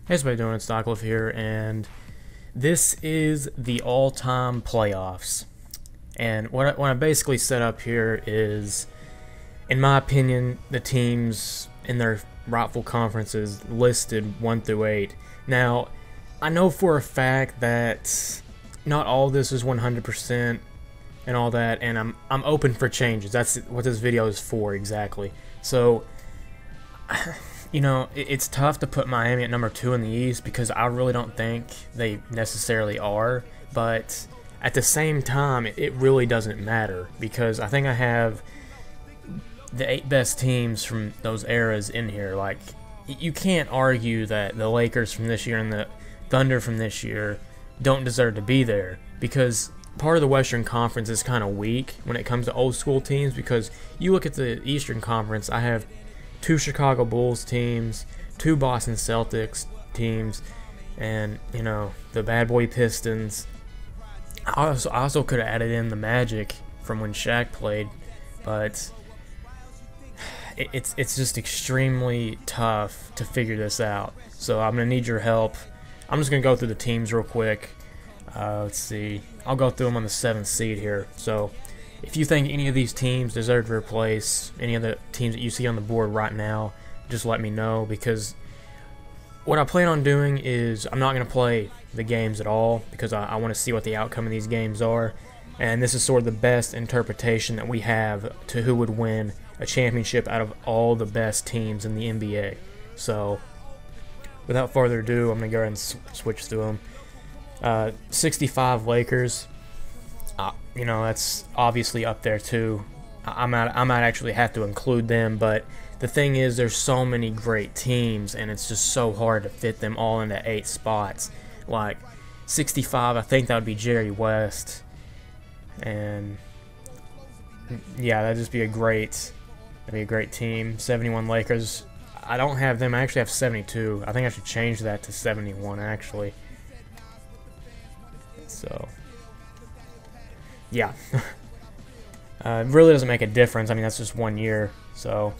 Hey, everybody doing? It's Stockliff here, and this is the all-time playoffs. And what I basically set up here is, in my opinion, the teams in their rightful conferences listed 1 through 8. Now, I know for a fact that not all of this is 100% and all that, and I'm open for changes. That's what this video is for exactly. So, you know, it's tough to put Miami at number 2 in the East because I really don't think they necessarily are. But at the same time, it really doesn't matter because I think I have the 8 best teams from those eras in here. Like, you can't argue that the Lakers from this year and the Thunder from this year don't deserve to be there because part of the Western Conference is kind of weak when it comes to old school teams. Because you look at the Eastern Conference, I have 2 Chicago Bulls teams, 2 Boston Celtics teams, and, you know, the Bad Boy Pistons. I also could have added in the Magic from when Shaq played, but it's just extremely tough to figure this out. So I'm going to need your help. I'm just going to go through the teams real quick. Let's see. I'll go through them on the 7th seed here. So if you think any of these teams deserve to replace any of the teams that you see on the board right now, just let me know, because what I plan on doing is I'm not going to play the games at all because I want to see what the outcome of these games are, and this is sort of the best interpretation that we have to who would win a championship out of all the best teams in the NBA. So without further ado, I'm going to go ahead and switch through them. 65 Lakers. You know, that's obviously up there too. I might actually have to include them, but the thing is, there's so many great teams, and it's just so hard to fit them all into 8 spots. Like 65, I think that would be Jerry West, and yeah, that'd just be a great team. 71 Lakers. I don't have them. I actually have 72. I think I should change that to 71 actually. So yeah, it really doesn't make a difference. I mean, that's just 1 year. So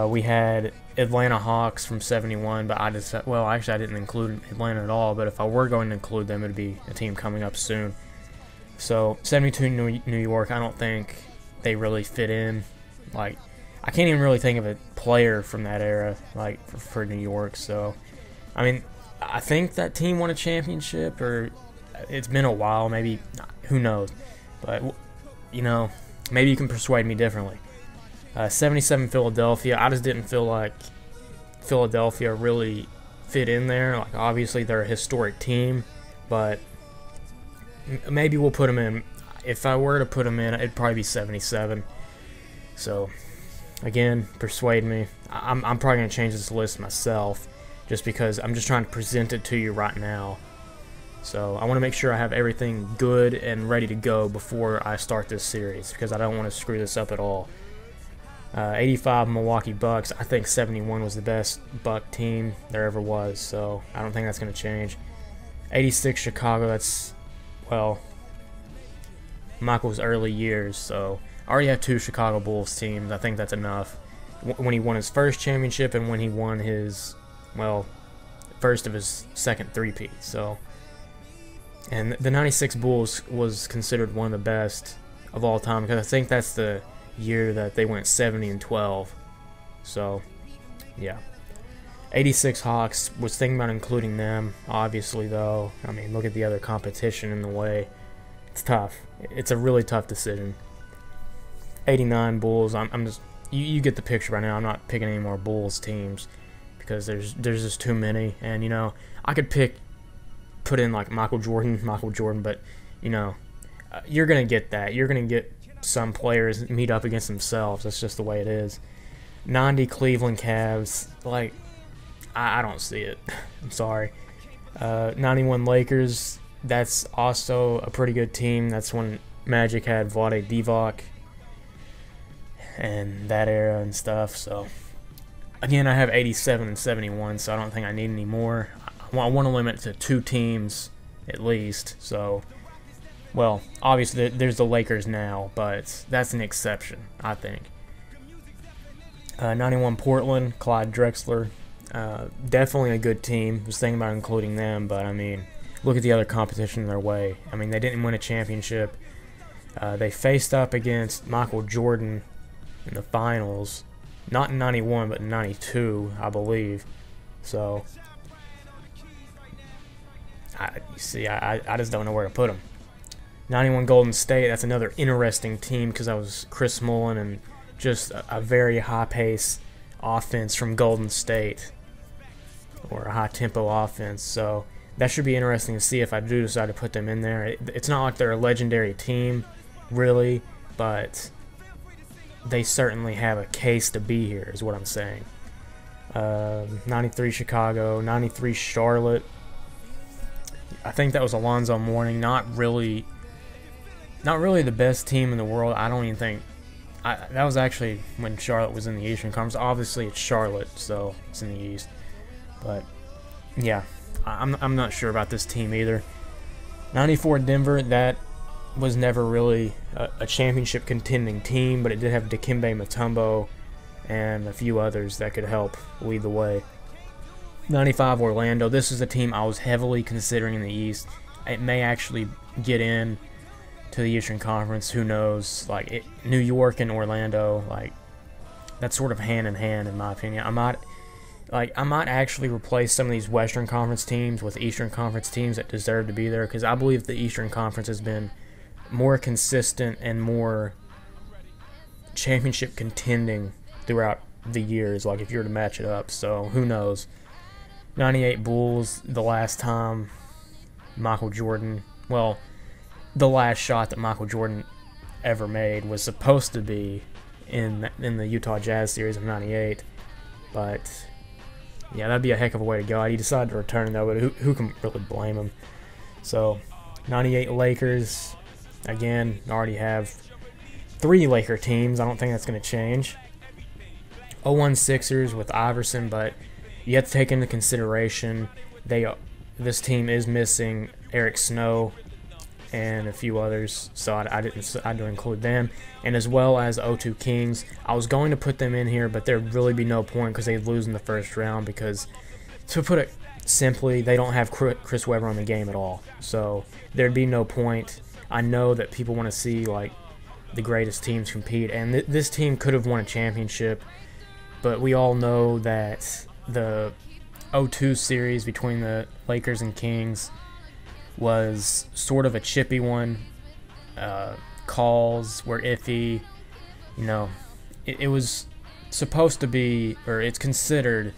we had Atlanta Hawks from 71, but well, actually I didn't include Atlanta at all, but if I were going to include them, it would be a team coming up soon. So 72 New York, I don't think they really fit in. Like, I can't even really think of a player from that era, like, for New York. So, I mean, I think that team won a championship, or it's been a while, maybe, who knows. But, you know, maybe you can persuade me differently. 77 Philadelphia, I just didn't feel like Philadelphia really fit in there. Like, obviously they're a historic team, but maybe we'll put them in. If I were to put them in, it'd probably be 77. So, again, persuade me. I'm probably going to change this list myself just because I'm just trying to present it to you right now. So I want to make sure I have everything good and ready to go before I start this series because I don't want to screw this up at all. 85 Milwaukee Bucks. I think 71 was the best Buck team there ever was, so I don't think that's going to change. 86 Chicago. That's, well, Michael's early years, so I already have 2 Chicago Bulls teams. I think that's enough. When he won his first championship and when he won his, well, first of his second three-peat, so. And the 96 Bulls was considered one of the best of all time because I think that's the year that they went 70-12. So, yeah. 86 Hawks, was thinking about including them, obviously, though. I mean, look at the other competition in the way. It's tough. It's a really tough decision. 89 Bulls, I'm just, you get the picture right now. I'm not picking any more Bulls teams because there's just too many. And, you know, I could put in like Michael Jordan, but, you know, you're going to get that. You're going to get some players meet up against themselves. That's just the way it is. 90 Cleveland Cavs, like, I don't see it. I'm sorry. 91 Lakers, that's also a pretty good team. That's when Magic had Vlade Divac and that era and stuff. So, again, I have 87 and 71, so I don't think I need any more. I want to limit it to 2 teams at least. So, well, obviously there's the Lakers now, but that's an exception, I think. 91 Portland, Clyde Drexler. Definitely a good team. Was thinking about including them, but I mean, look at the other competition in their way. I mean, they didn't win a championship. They faced up against Michael Jordan in the finals, not in '91, but in '92, I believe. So, I just don't know where to put them. '91 Golden State, that's another interesting team because that was Chris Mullin and just a very high-pace offense from Golden State, or a high-tempo offense. So that should be interesting to see if I do decide to put them in there. It's not like they're a legendary team, really, but they certainly have a case to be here, is what I'm saying. 93 Chicago, 93 Charlotte. I think that was Alonzo Mourning. Not really the best team in the world. I don't even think. That was actually when Charlotte was in the Eastern Conference. Obviously, it's Charlotte, so it's in the East. But yeah, I'm not sure about this team either. 94 Denver. That was never really a championship contending team, but it did have Dikembe Mutombo and a few others that could help lead the way. 95 Orlando. This is a team I was heavily considering in the East. It may actually get in to the Eastern Conference. Who knows? Like New York and Orlando, like that's sort of hand in hand in my opinion. I might actually replace some of these Western Conference teams with Eastern Conference teams that deserve to be there, because I believe the Eastern Conference has been more consistent and more championship contending throughout the years, like if you were to match it up. So who knows? 98 Bulls, the last time Michael Jordan, well, the last shot that Michael Jordan ever made was supposed to be in the Utah Jazz series of '98, but yeah, that'd be a heck of a way to go. He decided to return though, but who can really blame him? So 98 Lakers, again, already have 3 Laker teams. I don't think that's going to change. 01 Sixers with Iverson, but you have to take into consideration this team is missing Eric Snow and a few others, so I had to include them, and as well as 02 Kings. I was going to put them in here, but there'd really be no point because they'd lose in the first round, because, to put it simply, they don't have Chris Webber on the game at all, so there'd be no point. I know that people want to see like the greatest teams compete, and this team could have won a championship, but we all know that the 02 series between the Lakers and Kings was sort of a chippy one. Calls were iffy. You know, it was supposed to be, or it's considered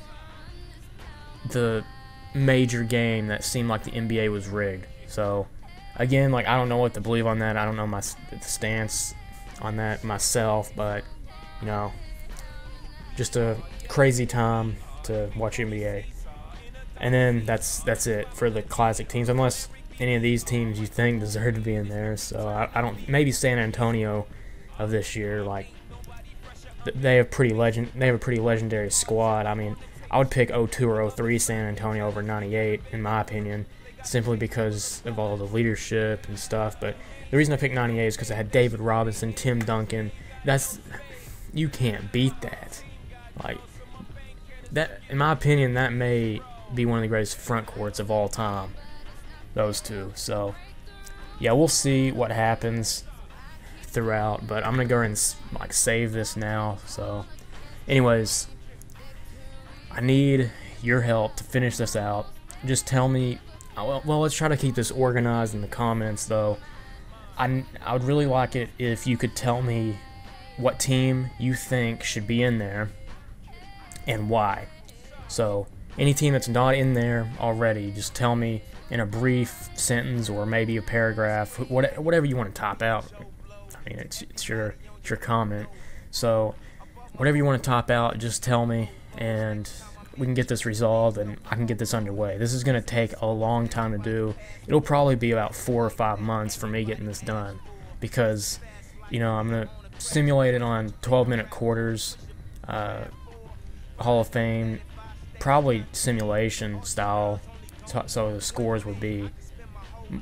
the major game that seemed like the NBA was rigged. So, again, like I don't know what to believe on that. I don't know the stance on that myself, but you know, just a crazy time to watch NBA. And then that's it for the classic teams, unless any of these teams you think deserve to be in there. So I don't. Maybe San Antonio of this year, like they have a pretty legendary squad. I mean, I would pick 02 or 03 San Antonio over 98 in my opinion, simply because of all the leadership and stuff. But the reason I picked 98 is because I had David Robinson, Tim Duncan. You can't beat that. Like that, in my opinion, that may be one of the greatest front courts of all time. Those two. So yeah, we'll see what happens throughout, but I'm gonna go ahead and like save this now. So anyways, I need your help to finish this out. Just tell me, well, let's try to keep this organized in the comments though. I would really like it if you could tell me what team you think should be in there and why. So any team that's not in there already, just tell me in a brief sentence or maybe a paragraph, whatever you want to top out. I mean, it's your comment. So whatever you want to top out, just tell me, and we can get this resolved and I can get this underway. This is going to take a long time to do. It'll probably be about 4 or 5 months for me getting this done, because, you know, I'm going to simulate it on 12-minute quarters, Hall of Fame, probably simulation style, so the scores would be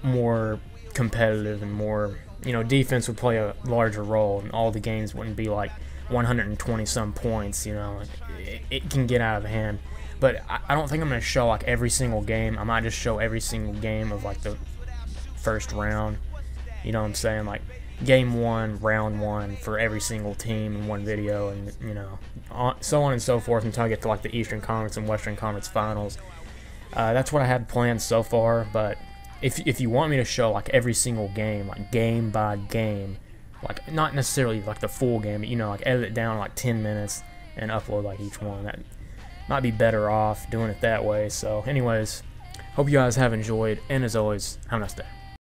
more competitive and more, you know, defense would play a larger role, and all the games wouldn't be like 120 some points. You know, it can get out of hand. But I don't think I'm going to show like every single game. I might just show every single game of like the first round. You know what I'm saying? Like game 1, round 1 for every single team in one video, and you know, so on and so forth until I get to like the Eastern Conference and Western Conference Finals. That's what I had planned so far. But if you want me to show like every single game, like game by game, like not necessarily like the full game, but you know, like edit it down like 10 minutes and upload like each one, that might be better off doing it that way. So anyways, hope you guys have enjoyed, and as always, have a nice day.